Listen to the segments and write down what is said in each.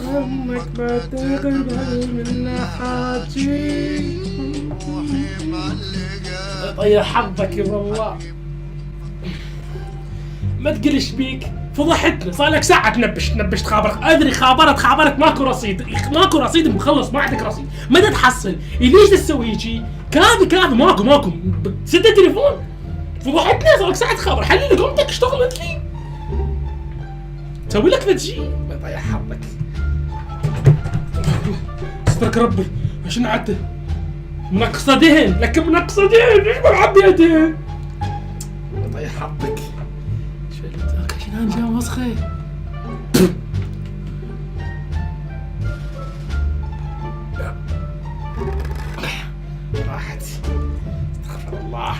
همك ما تقبل منا حاجي. طيب حظك والله. ما تقلش بيك، فضحتنا. صار لك ساعة تنبش تخابرك. ادري خابرت ماكو رصيد مخلص، ما عندك رصيد. متى تحصل؟ ليش تسوي شي؟ كافي ماكو. سد التليفون. فضحتنا، صار لك ساعة تخابر. حلي لك قمتك اشتغل انت لي. تسوي لك فتشي. طيب حظك. استرك ربي، عشان عدته. منقصة دهن، لك منقصة دهن، ليش ما معبيها دهن؟ طيب حظك. شنو جا وسخة؟ راحت. استغفر الله.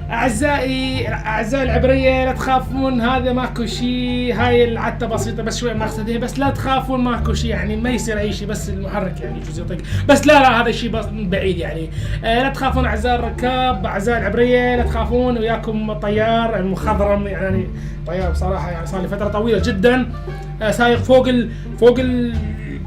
أعزائي العبرية، لا تخافون، هذا ماكو شيء. هاي العتة بسيطة بس شوية منقصة، بس لا تخافون، ماكو شيء يعني، ما يصير أي شيء، بس المحرك يعني يجوز يطق، بس لا هذا الشيء بعيد يعني. لا تخافون أعزائي الركاب، أعزائي العبرية، لا تخافون. وياكم طيار المخضرم يعني. طيار بصراحة يعني صار لي فترة طويلة جدا سايق فوق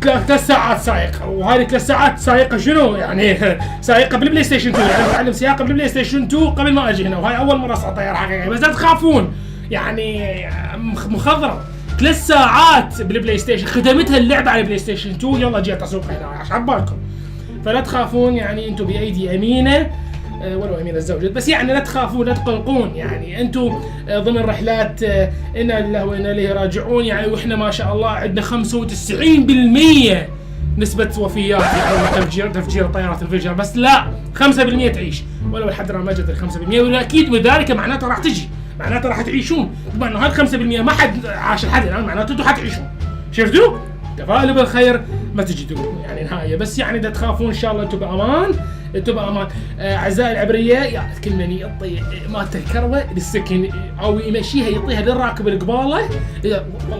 3 ساعات سايق، وهذه 3 ساعات سايقه شنو يعني؟ سايقه بالبلاي ستيشن 2 يعني، بتعلم سياقه بالبلاي ستيشن 2 قبل ما اجي هنا، وهاي اول مره اصعد طياره حقيقيه. بس لا تخافون يعني، مخضرم 3 ساعات بالبلاي ستيشن، خدمتها اللعبه على البلاي ستيشن 2. يلا جيت اسوق هنا عشان عبالكم. فلا تخافون يعني، انتم بايدي امينه، ولو امين الزوجة، بس يعني لا تخافون، لا تقلقون يعني. انتم ضمن رحلات انا لله وانا اليه راجعون يعني. واحنا ما شاء الله عندنا 95% نسبة وفيات يعني، تفجير طيارات الفجر. بس لا 5% تعيش، ولو لحد الان ما جت ال 5%، واكيد وذلك معناته راح تجي، معناته راح تعيشون. طبعا انه هذا 5% ما حد عاش لحد الان، معناته انتم حتعيشون. شفتوا؟ تفائلوا بالخير ما تجدوا يعني نهاية. بس يعني لا تخافون، ان شاء الله انتم بامان. اعزائي العبريه، يعطيك المني يعطي مالت الكروه للسكن او يمشيها يعطيها للراكب القباله. والله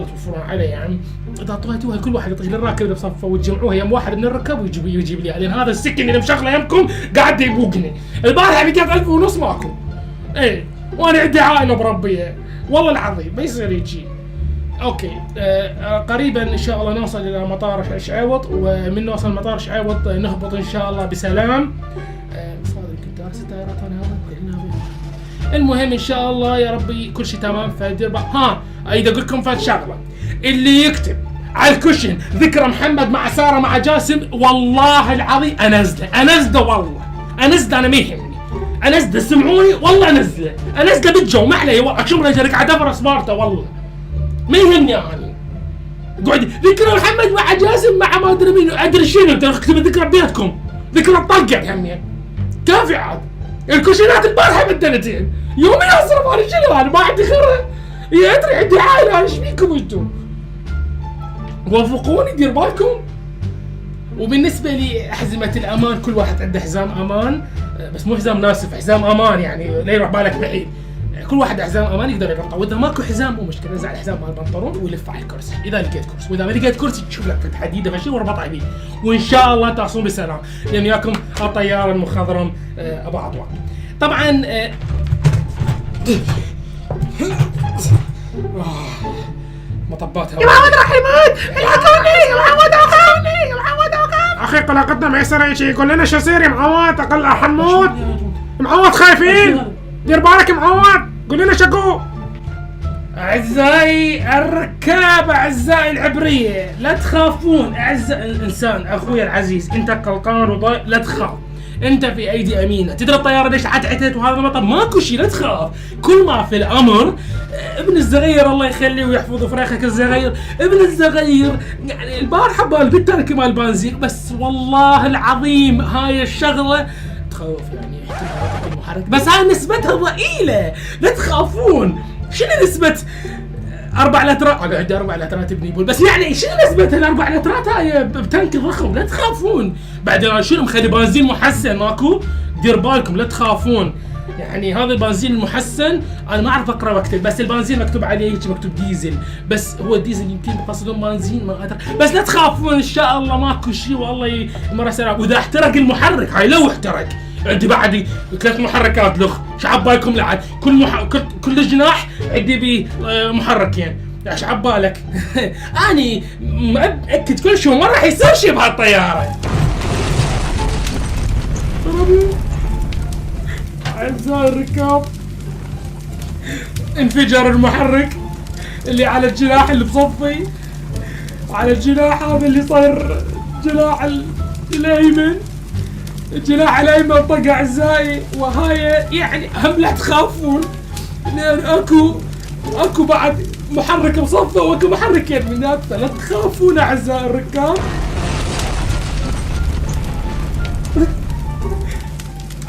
توفرون عليه يعني، اذا اعطيتوها كل واحد يعطيه للراكب اللي بصفه، وتجمعوها يم واحد من الركب ويجيب لي، لان هذا السكن اللي مشغله يمكم قاعد يبوقني. البارحه لقيت 1500 ماكو. ايه وانا عندي عائله مربيه، والله العظيم ما يصير هيجي. اوكي قريبا ان شاء الله نوصل الى مطار شعيوط، ومن نوصل مطار شعيوط نهبط ان شاء الله بسلام. صادق كنت دارس الطيارات انا هذا. المهم ان شاء الله يا ربي كل شيء تمام. فدير اذا اقول لكم فات شغله، اللي يكتب على الكوشن ذكرى محمد مع ساره مع جاسم، والله العظيم انزله والله انزله، انا ما يهمني انزله، سمعوني والله انزله بالجو ما علي. والله شو رجلك قاعد افرس سبارتا والله ما يهمني يعني. قعد ذكرى محمد مع جاسم مع ما ادري مين، ادري شنو اكتب ذكرى بيتكم، ذكرى الطق يعني. كافي عاد الكوشنات البارحه بالدنتين يومي اصرف على شنو انا ما عندي خير. يا ادري عندي عائله، ايش فيكم انتم؟ وافقوني دير بالكم. وبالنسبه لي احزمه الامان، كل واحد عنده حزام امان، بس مو حزام ناسف، حزام امان يعني لا يروح بالك بعيد. كل واحد حزام امان يقدر يربطه، واذا ماكو حزام مو مشكله، نزع الحزام مال البنطلون ويلف على الكرسي اذا لقيت كرسي، واذا ما لقيت كرسي تشوف لك حديده فشي واربطها بيه، وان شاء الله تصون بسلام، لان وياكم الطيار المخضرم ابو عطوان. طبعا مطبات يا محمد رحمات، الحقوني يا محمد، اخي قلقتنا ما يصير اي شيء. يقول لنا شو يصير يا معوض؟ اقل حمود معوض خايفين، دير بالك يا معوض، قول لنا شكو. اعزائي الركاب، اعزائي العبريه، لا تخافون. اعزائي الانسان اخوي العزيز، انت قلقان وضايق لا تخاف، انت في ايدي امينه. تدري الطياره ليش عتعتت وهذا المطر؟ ماكو شيء لا تخاف، كل ما في الامر ابن الصغير الله يخليه ويحفظ فريخك الصغير، ابن الصغير يعني البارحه بالبيت ترك مال بنزين، بس والله العظيم هاي الشغله تخوف يعني المحرك، بس هاي نسبتها ضئيله لا تخافون. شنو نسبة 4 لترات؟ انا عندي 4 لترات ابني بول، بس يعني شنو نسبة ال4 لترات هاي بتنك ضخم، لا تخافون. بعدين شنو مخلي بنزين محسن ماكو؟ دير بالكم لا تخافون. يعني هذا البنزين المحسن انا ما اعرف اقرا واكتب، بس البنزين مكتوب عليه هيك مكتوب ديزل، بس هو الديزل يمكن بقصدون بنزين ما ادري، بس لا تخافون ان شاء الله ماكو شيء والله مره سلام. واذا احترق المحرك، هاي لو احترق عندي بعد 3 محركات لخ، شو عبالكم لعد كل جناح عندي بيه محركين، ايش عبالك؟ اني مأكد كل شيء، ما راح يصير شيء بهالطيارة. اعزائي الركاب، انفجر المحرك اللي على الجناح اللي بصفي، على الجناح هذا اللي صاير جناح الايمن. الجناح الايمن طق اعزائي، وهاي يعني هم لا تخافون، لان اكو بعد محرك مصفى واكو محرك يمينات، فلا تخافون اعزائي الركاب.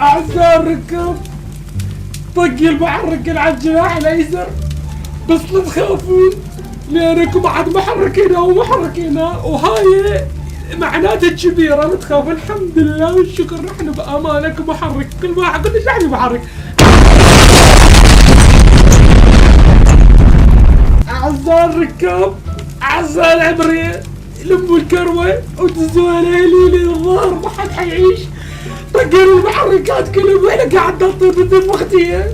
اعزائي الركاب، طق المحرك اللي على الجناح الايسر، بس لا تخافون لان اكو بعد محرك هنا ومحرك هنا، وهاي معناته كبيره، لا تخاف. الحمد لله والشكر، نحن بامان. اكو محرك، كل واحد قلت لحني محرك. اعزائي الركاب، اعزائي العبريه، لموا الكروه ودزوها لهليلي الظهر، ما حد حيعيش. طقروا المحركات كلهم واحنا قاعد نطير بالدفختيه.